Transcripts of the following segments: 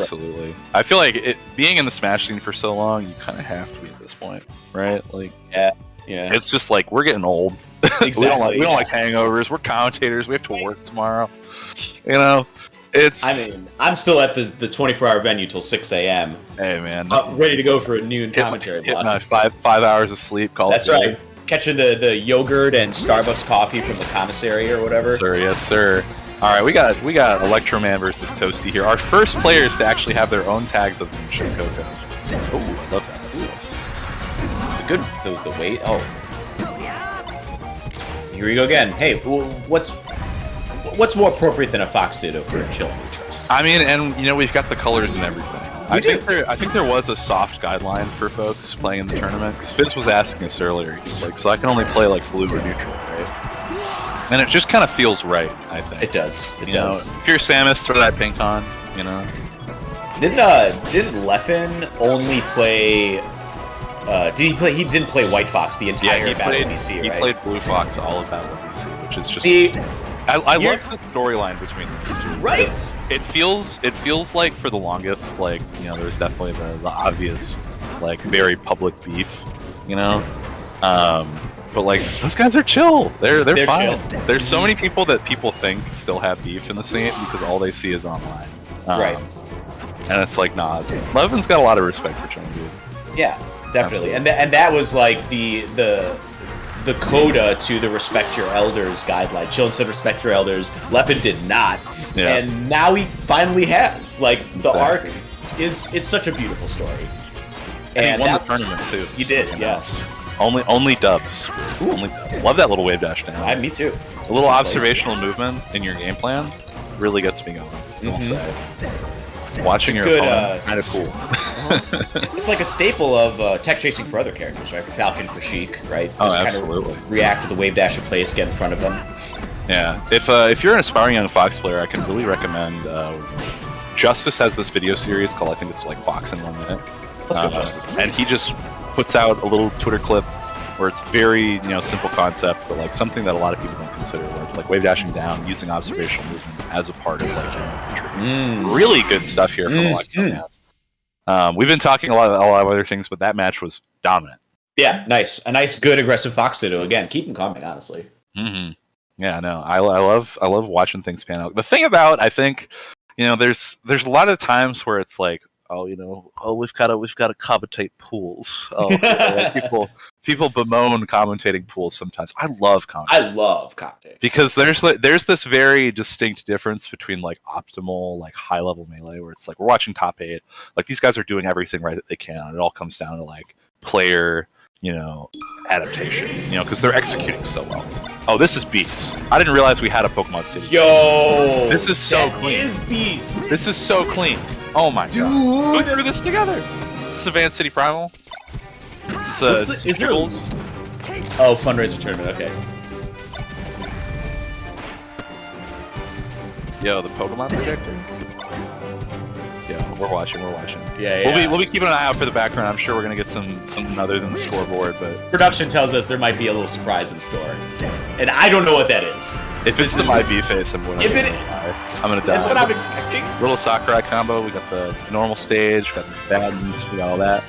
Absolutely. I feel like being in the Smash scene for so long, you kind of have to be at this point, right? Like, yeah. It's just like we're getting old. Exactly. we don't like hangovers. We're commentators. We have to work tomorrow. You know, I mean, I'm still at the 24-hour venue till 6 a.m. Hey man, ready to go for a noon commentary. Hit my 5 hours of sleep. That's right. Catching the yogurt and Starbucks coffee from the commissary or whatever. Yes, sir. All right, we got Electroman versus Toasty here. Our first players to actually have their own tags of the Coco. Oh, I love that. Ooh. The weight. Oh. Here we go again. Hey, what's more appropriate than a Fox Ditto for a chilling trust? I mean, and we've got the colors and everything. I think there was a soft guideline for folks playing in the tournament. Fizz was asking us earlier. He's like, so I can only play like blue or neutral, right? And it just kind of feels right. I think it does. It does. Pure Samus, throw that pink on. Didn't Leffen only play? Did he play? He didn't play White Fox the entire Battle BC, right? He played Blue Fox all of Battle BC, which is just. See, I love the storyline between these two. Right? It feels like for the longest, like there's definitely the obvious, like very public beef, but like those guys are chill. They're fine. Chill. There's so many people that people think still have beef in the scene because all they see is online. Right. And it's like, nah, Levin's got a lot of respect for Chilling Dude. Yeah, definitely. And that was like the coda to the Respect Your Elders guideline. Chillin said Respect Your Elders. Leffen did not. Yeah. And now he finally has. Like, the arc it's such a beautiful story. And he won the tournament too. He did, yeah. Only dubs. Only dubs. Love that little wave dash down. Me too. A little observational movement in your game plan really gets me going. I'll say. Watching your opponent, kind of cool. It's like a staple of tech chasing for other characters, right? For Falcon, for Sheik, right? Just absolutely. Kind of react to the wave dash and place, get in front of them. Yeah. If you're an aspiring young Fox player, I can really recommend. Justice has this video series called, I think it's like Fox in 1 minute. Let's go, Justice. And he just puts out a little Twitter clip where it's very, simple concept, but like something that a lot of people don't consider, where it's like wave dashing down, using observational movement as a part of like really good stuff here from Electroman. We've been talking a lot of other things, but that match was dominant. Yeah, nice. A nice, good, aggressive Fox Ditto. Again, keep him coming, honestly. Mm-hmm. Yeah, no, I love watching things pan out. The thing about, I think, there's a lot of times where it's like, we've got to commentate pools. People bemoan commentating pools sometimes. I love commentating. I love commentating because there's this very distinct difference between like optimal, like high level melee, where it's like we're watching top 8, like these guys are doing everything right that they can, and it all comes down to like player, adaptation, because they're executing so well. Oh, this is Beast. I didn't realize we had a Pokemon City. Yo! This is so clean. This is Beast! This is so clean. Oh my god. Who threw this together? Is this Advanced City Primal? Is there goals? Oh, fundraiser tournament, okay. Yo, the Pokemon projector? Yeah, we're watching. Yeah. We'll be keeping an eye out for the background. I'm sure we're gonna get something other than the scoreboard, but production tells us there might be a little surprise in store, and I don't know what that is. If it's the MyB face, I'm gonna die. That's what I'm expecting. Little Sakurai combo. We got the normal stage. We got the buttons. We got all that.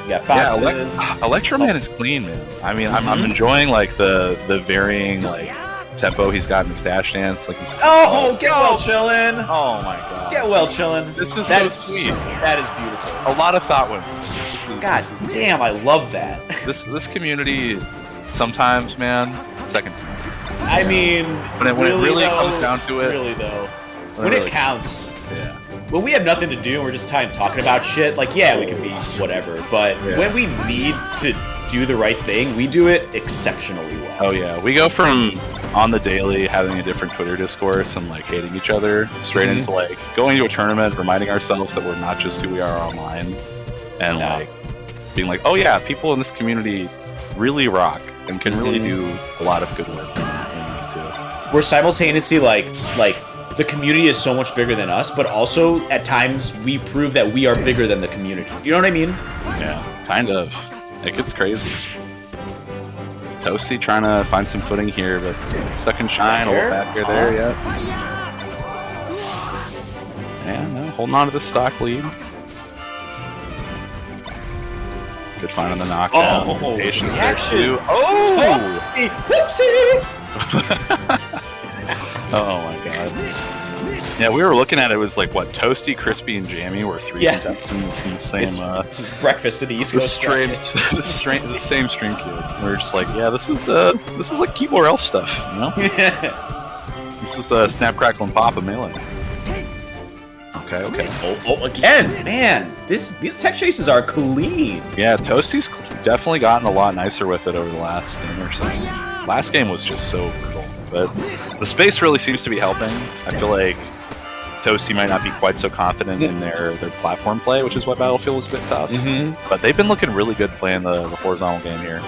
We got Foxes. Electroman is clean, man. I mean, I'm enjoying like the varying like tempo he's got in his dash dance. Like he's get well chillin'. Oh my god, get well chillin'. This is so sweet. That is beautiful. A lot of thought went into this. God damn, I love that. This community sometimes, man, second to none. I mean, when it really comes down to it, really though, when it counts. Yeah. When we have nothing to do and we're just talking about shit, like, yeah, we can be whatever. But when we need to do the right thing, we do it exceptionally well. Oh, yeah. We go from on the daily having a different Twitter discourse and, like, hating each other straight into, like, going to a tournament, reminding ourselves that we're not just who we are online. And, like, being like, oh, yeah, people in this community really rock and can really do a lot of good work. We're simultaneously, like the community is so much bigger than us, but also at times we prove that we are bigger than the community. You know what I mean? Yeah, kind of. It gets crazy. Toasty trying to find some footing here, but stuck in shine. A little back here, there, yeah. Yeah, no. holding on to the stock lead. Good find on the knockdown. Oh, Patience there too. Oh! Whoopsie! Oh my god. Yeah, we were looking at it. It was like what, Toasty, Crispy, and Jammy were 3 contestants in the same It's breakfast at the East Coast. the same stream queue. We were just like, yeah, this is like keyboard elf stuff, you know? This is Snap, Crackle, and Pop of Melee. Okay. Oh, again, man, these tech chases are clean. Yeah, Toasty's definitely gotten a lot nicer with it over the last game or so. Last game was just so brutal, but the space really seems to be helping. I feel like Toasty might not be quite so confident in their platform play, which is why Battlefield was a bit tough. But they've been looking really good playing the horizontal game here.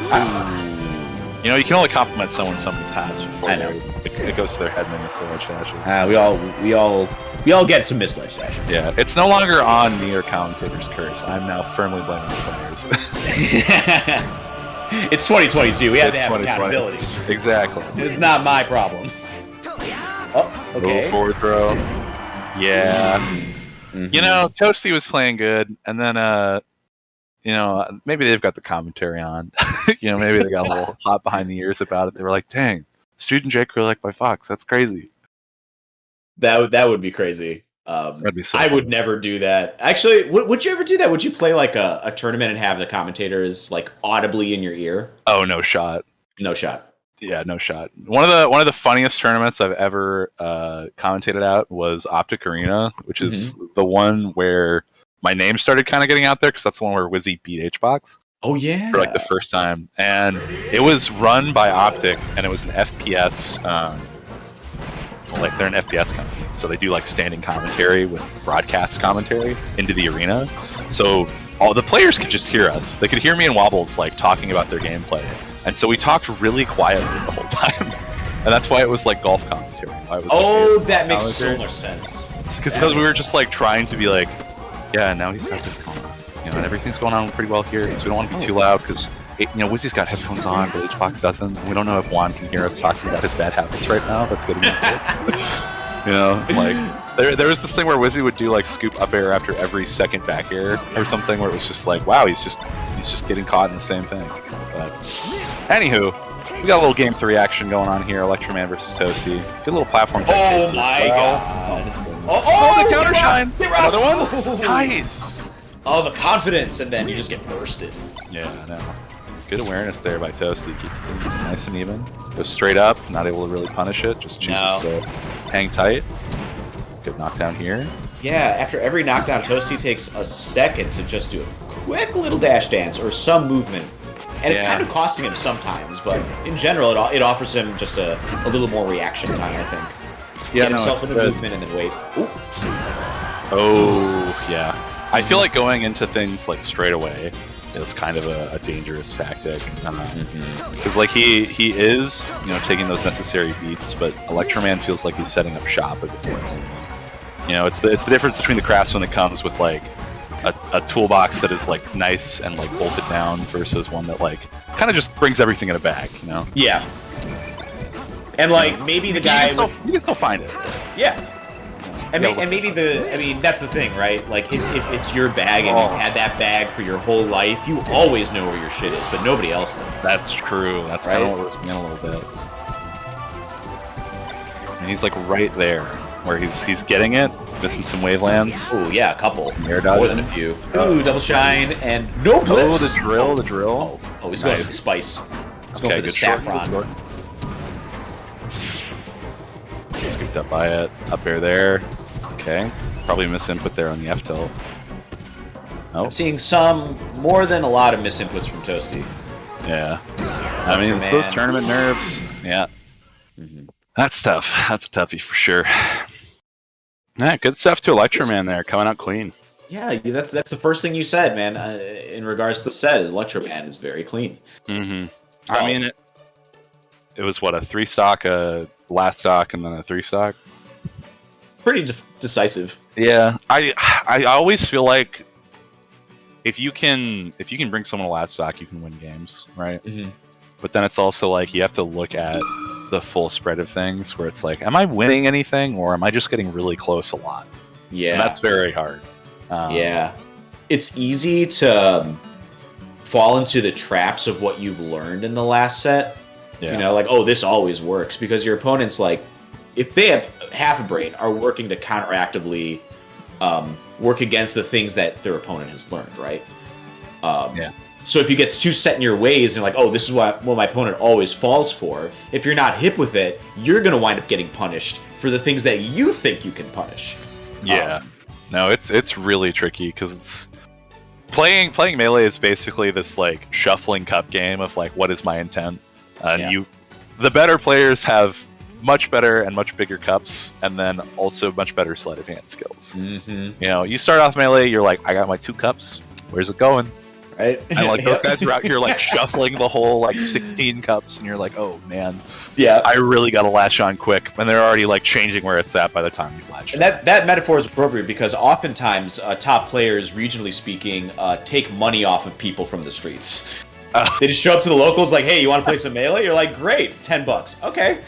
You know, you can only compliment someone sometimes before it goes to their head and they miss their ledge dashes. We all get some missed ledge dashes. Yeah, it's no longer on me or commentator's curse. I'm now firmly blaming the players. It's 2022. We have to have accountability. Exactly. It's not my problem. Oh, okay. Little forward throw. Yeah. You know, Toasty was playing good, and then you know, maybe they've got the commentary on. You know, maybe they got a little hot behind the ears about it. They were like, "Dang, Student Jake really liked by Fox. That's crazy." That would be crazy. That'd be so I fun. would never do that. Actually, would you ever do that? Would you play like a tournament and have the commentators like audibly in your ear? Oh, no shot. No shot. Yeah, no shot. One of the funniest tournaments I've ever commentated out was Optic Arena, which is the one where my name started kind of getting out there because that's the one where Wizzy beat HBox. Oh yeah, for like the first time, and it was run by Optic, and it was an FPS. Like they're an FPS company, so they do like standing commentary with broadcast commentary into the arena. So all the players could just hear us. They could hear me and Wobbles like talking about their gameplay, and so we talked really quietly the whole time. And that's why it was like golf commentary. That makes so much sense. Because we were just like trying to be like, yeah, now he's got this going on. You know, and everything's going on pretty well here, because we don't want to be too loud, because, you know, Wizzy's got headphones on, but HBox doesn't, and we don't know if Juan can hear us talking about his bad habits right now. That's getting into it. You know, like, there was this thing where Wizzy would do, like, scoop up air after every second back air, or something, where it was just like, wow, he's just getting caught in the same thing. But, anywho, we got a little Game 3 action going on here, Electroman versus Toasty. Good little platform. Oh my god. Oh, the counter shine! Another one? Nice! Oh, the confidence, and then you just get bursted. Yeah, I know. Good awareness there by Toasty. Keep things nice and even. Goes straight up, not able to really punish it, just chooses to hang tight. Good knockdown here. Yeah, after every knockdown, Toasty takes a second to just do a quick little dash dance or some movement. And it's kind of costing him sometimes, but in general, it offers him just a little more reaction time, I think. Yeah, Get himself in a movement and then wait. Ooh. Oh, yeah. I feel like going into things like straight away is kind of a dangerous tactic, because like he is, you know, taking those necessary beats, but Electroman feels like he's setting up shop a bit more. You know, it's the difference between the craftsman that comes with like a toolbox that is like nice and like bolted down versus one that like kind of just brings everything in a bag, you know? Yeah. And like maybe the guy you can still find it. Yeah. And maybe that's the thing, right? Like, if it's your bag and you've had that bag for your whole life, you always know where your shit is, but nobody else does. That's true. That's kind of what we're seeing a little bit. And he's like right there, where he's getting it, missing some wavelands. Oh yeah, a couple. More than a few. Ooh, double shine, and no blips! Oh, the drill. Oh, he's going for the spice. He's going for the saffron. Scooped up by it. Up air there. Okay. Probably misinput there on the F tilt. I'm seeing some, more than a lot of misinputs from Toasty. Yeah. I mean, it's those tournament nerves. Yeah. That's tough. That's a toughie for sure. Yeah, good stuff to Electroman there, coming out clean. Yeah, that's the first thing you said, man, in regards to the set, is Electroman is very clean. I mean, it was, what, a 3-stock, a last stock, and then a 3-stock? Pretty decisive. Yeah, I always feel like if you can bring someone a last stock, you can win games, right? But then it's also like you have to look at the full spread of things, where it's like, am I winning anything, or am I just getting really close a lot? Yeah. And that's very hard. Yeah. It's easy to fall into the traps of what you've learned in the last set. Yeah. You know, like, oh, this always works, because your opponents, like, if they have half a brain, are working to counteractively work against the things that their opponent has learned, right? Yeah. So if you get too set in your ways and like, oh, this is what my opponent always falls for, if you're not hip with it, you're going to wind up getting punished for the things that you think you can punish. Yeah. No, it's really tricky because it's playing Melee is basically this like shuffling cup game of like, what is my intent? And the better players have much better and much bigger cups, and then also much better sleight of hand skills. Mm-hmm. You know, you start off Melee, you're like, I got my 2 cups. Where's it going? Right? And like those guys are out here like shuffling the whole like 16 cups, and you're like, oh man, yeah, I really got to latch on quick. And they're already like changing where it's at by the time you've latched. And that metaphor is appropriate because oftentimes top players, regionally speaking, take money off of people from the streets. They just show up to the locals like, hey, you want to play some Melee? You're like, great, $10. Okay,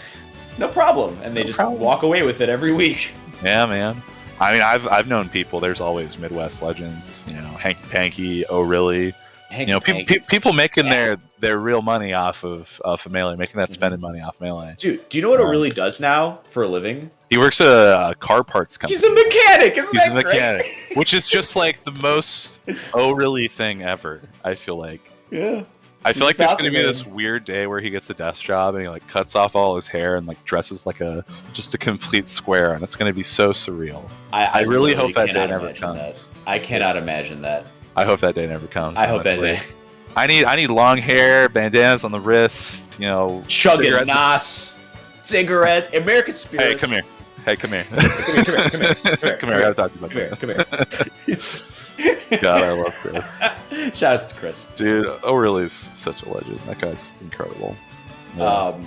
no problem. And they walk away with it every week. Yeah, man. I mean, I've known people. There's always Midwest legends, you know, Hanky Panky, Oh Really, you know, people making their real money off of Melee, making that spending money off Melee. Dude, do you know what Oh Really does now for a living? He works at a car parts company. He's a mechanic, isn't that great? He's a mechanic, which is just like the most Oh Really thing ever. I feel like. Yeah. I feel like there's going to be this weird day where he gets a desk job and he like cuts off all his hair and like dresses like just a complete square, and it's going to be so surreal. I really hope that day never comes. That. I cannot imagine that. I hope that day never comes. I hope that day. I need long hair, bandanas on the wrist, you know, chugging Nas, cigarette, American Spirits. Hey, come here. Come here. Come here. I gotta talk to you about Come here. God, I love Chris. Shout out to Chris. Dude, O'Reilly's such a legend. That guy's incredible. Yeah,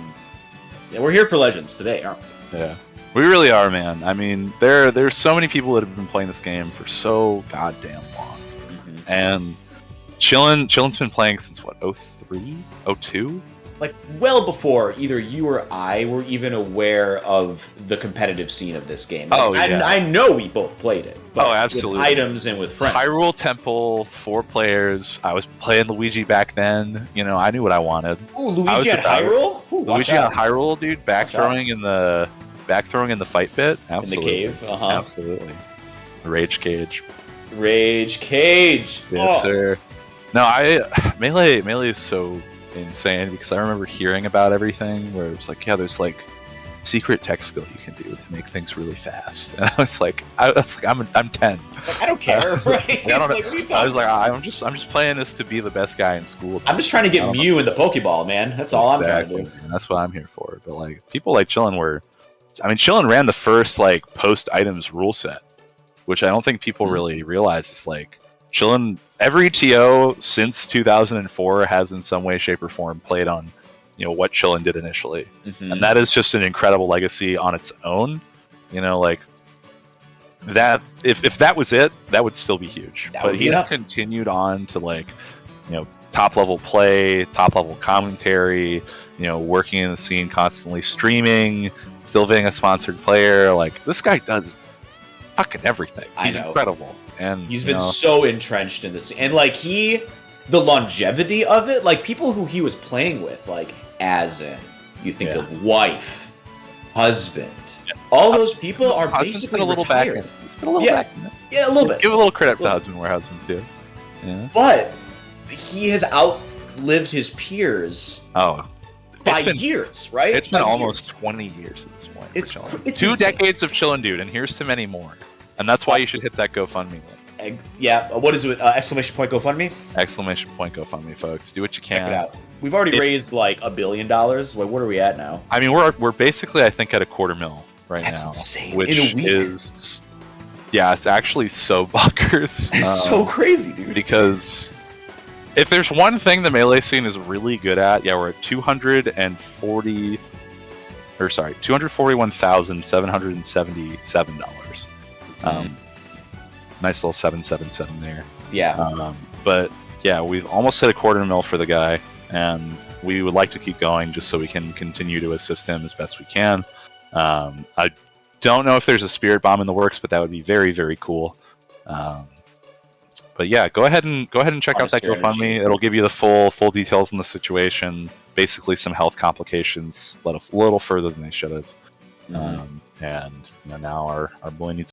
we're here for legends today, aren't we? Yeah. We really are, man. I mean, there's so many people that have been playing this game for so goddamn long. Mm-hmm. And Chillin's been playing since what, 03? 02? Like well before either you or I were even aware of the competitive scene of this game. Like, I know we both played it. But absolutely. With items and with friends. Hyrule Temple, 4 players. I was playing Luigi back then. You know, I knew what I wanted. Ooh, Luigi at Hyrule? Luigi at Hyrule, dude. Back throwing in the fight pit. Absolutely. In the cave. Absolutely. Rage Cage. Yes, sir. No, Melee is so insane because I remember hearing about everything where it was like, yeah, there's like secret tech skill you can do to make things really fast, and I was like, I'm 10. Like, I don't care, right? I don't know. Like, what are you talking I was like, I'm just playing this to be the best guy in school. I'm just trying to get Mew in the Pokeball, man. That's all I'm trying to do. And that's what I'm here for. But like people like Chillin ran the first like post items rule set, which I don't think people really realize is like. Chillin, every TO since 2004 has in some way, shape, or form played on, you know, what Chillin did initially, and that is just an incredible legacy on its own. You know, like that. If that was it, that would still be huge. But he has continued on to like, you know, top level play, top level commentary. You know, working in the scene constantly, streaming, still being a sponsored player. Like this guy does fucking everything. He's incredible. And he's been so entrenched in this, and like the longevity of it, like people who he was playing with, like Azin, you think of wife, husband, all those people are basically a little retired. It's been a little back. Yeah, a little bit. Give a little credit to husband where husbands do. Yeah. But he has outlived his peers. By years, right? It's been almost 20 years at this point. It's 2 decades of Chillin', dude, and here's to many more. And that's why you should hit that GoFundMe link. Yeah, what is it? Exclamation point GoFundMe? Exclamation point GoFundMe, folks. Do what you can. Check it out. We've already raised like $1 billion. Wait, what are we at now? I mean, we're basically, I think, at $250,000 right now. That's insane. Which in a week? Is, yeah, it's actually so bonkers. It's so crazy, dude. Because if there's one thing the Melee scene is really good at, we're at $241,777. Nice little 777 there. Yeah. But yeah, we've almost hit $250,000 for the guy, and we would like to keep going just so we can continue to assist him as best we can. don't know if there's a spirit bomb in the works, but that would be very, very cool. But yeah, go ahead and check out that GoFundMe. It'll give you the full details on the situation. Basically, some health complications, a little further than they should have. And now our boy needs